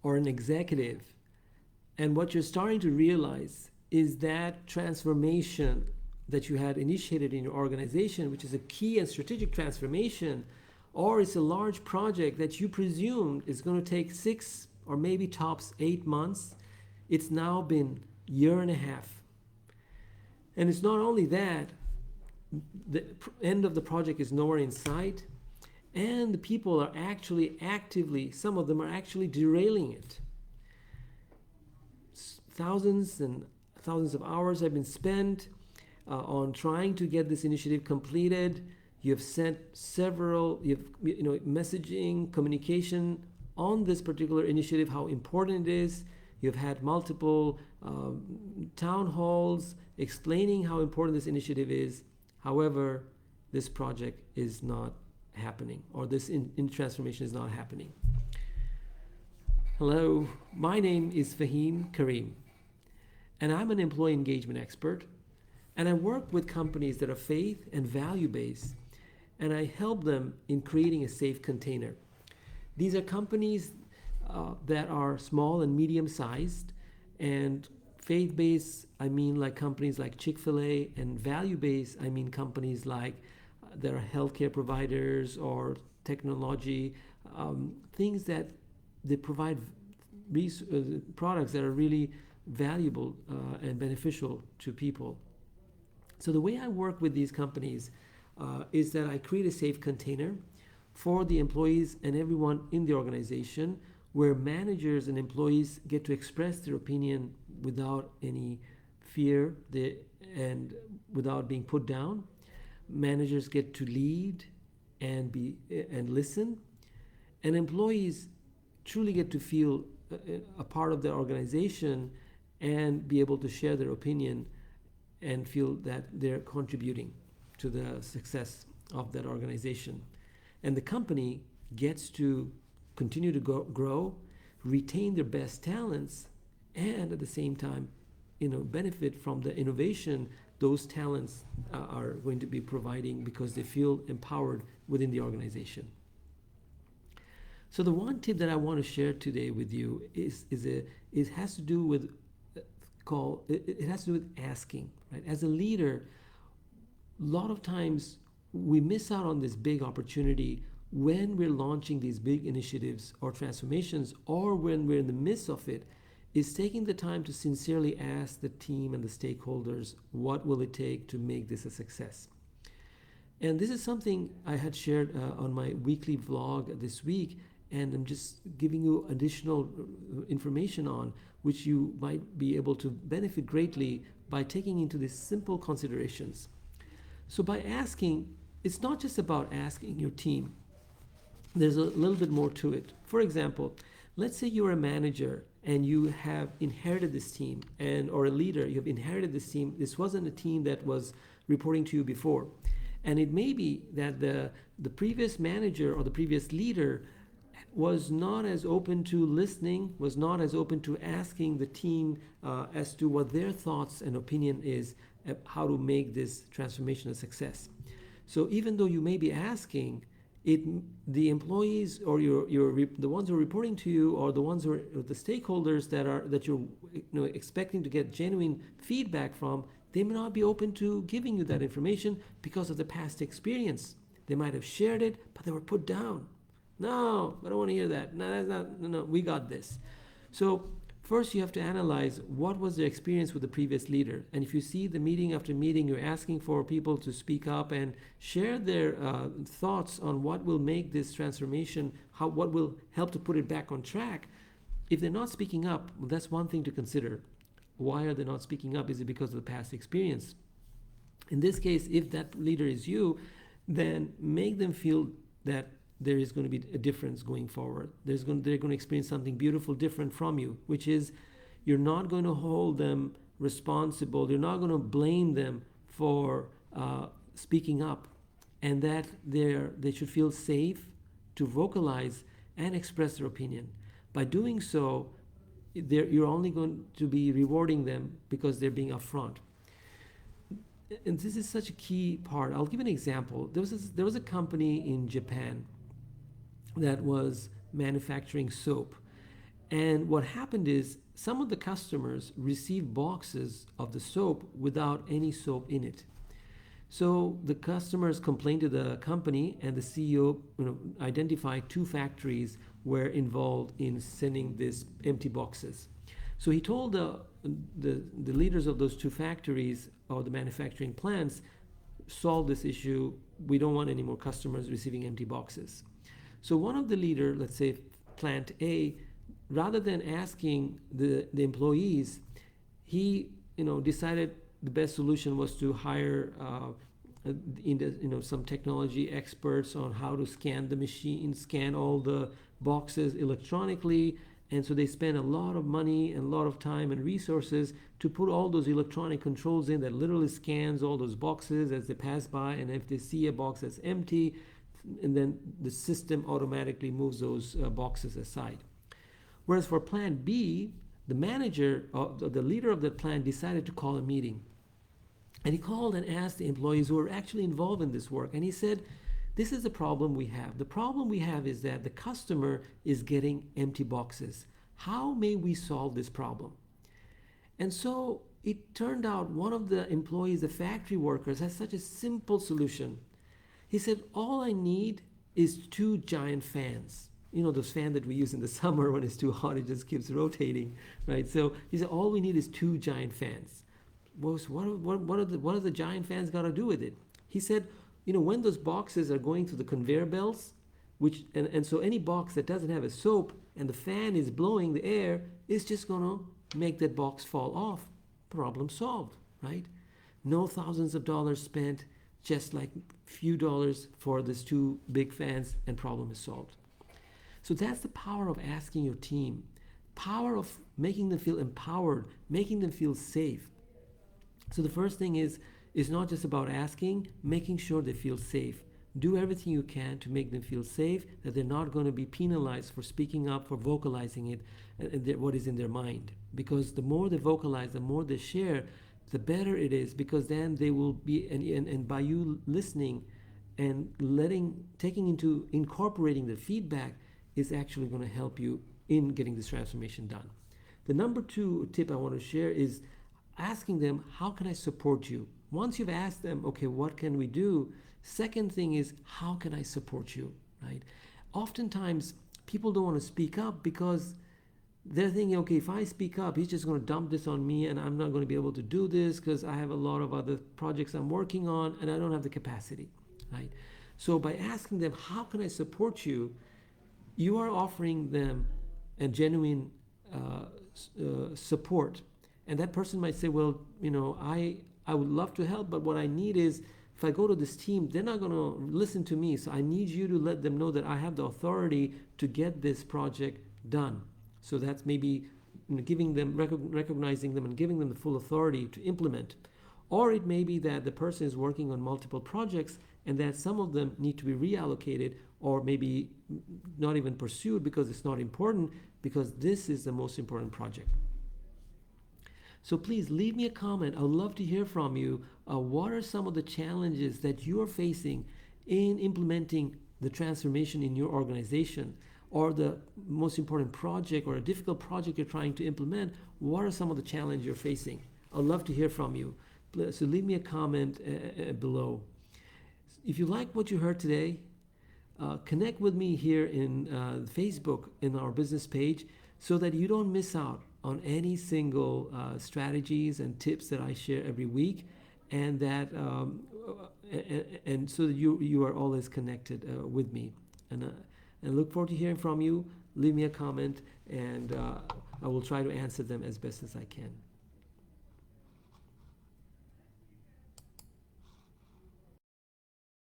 or an executive, and what you're starting to realize is that transformation that you had initiated in your organization, which is a key and strategic transformation, or it's a large project that you presumed is going to take 6 or maybe tops 8 months, it's now been year and a half. And it's not only that, the end of the project is nowhere in sight, and the people are actually actively, some of them are actually derailing it. Thousands and thousands of hours have been spent on trying to get this initiative completed. You've sent several, messaging, communication on this particular initiative, how important it is. You've had multiple town halls explaining how important this initiative is. However, this project is not happening, or this in transformation is not happening. Hello, my name is Fahim Karim, and I'm an employee engagement expert, and I work with companies that are faith and value-based, and I help them in creating a safe container. These are companies that are small and medium-sized, and faith-based, I mean like companies like Chick-fil-A, and value-based, I mean companies like that are healthcare providers or technology, things that they provide products that are really valuable and beneficial to people. So the way I work with these companies is that I create a safe container for the employees and everyone in the organization, where managers and employees get to express their opinion without any fear and without being put down. Managers get to lead and listen, and employees truly get to feel a part of the organization and be able to share their opinion and feel that they're contributing to the success of that organization. And the company gets to continue to grow, retain their best talents, and at the same time, benefit from the innovation those talents are going to be providing, because they feel empowered within the organization. So the one tip that I want to share today with you it has to do with asking, right? As a leader, a lot of times we miss out on this big opportunity when we're launching these big initiatives or transformations, or when we're in the midst of it, is taking the time to sincerely ask the team and the stakeholders, what will it take to make this a success? And this is something I had shared on my weekly vlog this week, and I'm just giving you additional information on which you might be able to benefit greatly by taking into these simple considerations. So by asking, it's not just about asking your team. There's a little bit more to it. For example, let's say you're a manager and you have inherited this team, or a leader, you have inherited this team. This wasn't a team that was reporting to you before. And it may be that the previous manager or the previous leader was not as open to listening, was not as open to asking the team as to what their thoughts and opinion is, how to make this transformation a success. So even though you may be asking, the employees or the ones who are reporting to you, or the ones who are the stakeholders that you're expecting to get genuine feedback from, they may not be open to giving you that information because of the past experience. They might have shared it, but they were put down. No, I don't want to hear that. No, that's not. No, we got this. So first you have to analyze what was their experience with the previous leader. And if you see the meeting after meeting, you're asking for people to speak up and share their thoughts on what will make this transformation, what will help to put it back on track. If they're not speaking up, well, that's one thing to consider. Why are they not speaking up? Is it because of the past experience? In this case, if that leader is you, then make them feel that there is going to be a difference going forward. They're going to experience something beautiful, different from you, which is you're not going to hold them responsible. You're not going to blame them for speaking up, and that they should feel safe to vocalize and express their opinion. By doing so, you're only going to be rewarding them because they're being upfront. And this is such a key part. I'll give an example. There was a company in Japan that was manufacturing soap, And what happened is some of the customers received boxes of the soap without any soap in it. So the customers complained to the company, and the CEO, identified 2 factories were involved in sending these empty boxes. So he told the leaders of those 2 factories or the manufacturing plants, solve this issue. We don't want any more customers receiving empty boxes. So one of the leader, let's say plant A, rather than asking the employees, he decided the best solution was to hire some technology experts on how to scan the machine, scan all the boxes electronically. And so they spend a lot of money and a lot of time and resources to put all those electronic controls in that literally scans all those boxes as they pass by. And if they see a box that's empty, and then the system automatically moves those boxes aside. Whereas for plant B, the manager, the leader of the plant, decided to call a meeting. And he called and asked the employees who were actually involved in this work. And he said, this is the problem we have. The problem we have is that the customer is getting empty boxes. How may we solve this problem? And so it turned out one of the employees, the factory workers, has such a simple solution. He said, all I need is 2 giant fans. Those fans that we use in the summer when it's too hot, it just keeps rotating, right? So he said, all we need is 2 giant fans. What are the giant fans got to do with it? He said, when those boxes are going through the conveyor belts, and so any box that doesn't have a soap and the fan is blowing the air, is just going to make that box fall off. Problem solved, right? No thousands of dollars spent, just like few dollars for these 2 big fans, and problem is solved. So that's the power of asking your team, power of making them feel empowered, making them feel safe. So the first thing is not just about asking, making sure they feel safe. Do everything you can to make them feel safe, that they're not going to be penalized for speaking up, for vocalizing it, what is in their mind. Because the more they vocalize, the more they share, the better it is, because then they will be, and by you listening and incorporating the feedback is actually going to help you in getting this transformation done. The number 2 tip I want to share is asking them, how can I support you? Once you've asked them, okay, what can we do? Second thing is, how can I support you, right? Oftentimes, people don't want to speak up because they're thinking, okay, if I speak up, he's just going to dump this on me and I'm not going to be able to do this because I have a lot of other projects I'm working on and I don't have the capacity, right? So by asking them, how can I support you? You are offering them a genuine support. And that person might say, well, I would love to help, but what I need is, if I go to this team, they're not going to listen to me. So I need you to let them know that I have the authority to get this project done. So that's maybe giving them, recognizing them and giving them the full authority to implement. Or it may be that the person is working on multiple projects and that some of them need to be reallocated or maybe not even pursued because it's not important, because this is the most important project. So please leave me a comment. I'd love to hear from you. What are some of the challenges that you are facing in implementing the transformation in your organization, or the most important project or a difficult project you're trying to implement? What are some of the challenges you're facing? I'd love to hear from you. So leave me a comment below. If you like what you heard today, connect with me here in Facebook in our business page so that you don't miss out on any single strategies and tips that I share every week, and that and so that you are always connected with me. And look forward to hearing from you. Leave me a comment, and I will try to answer them as best as I can.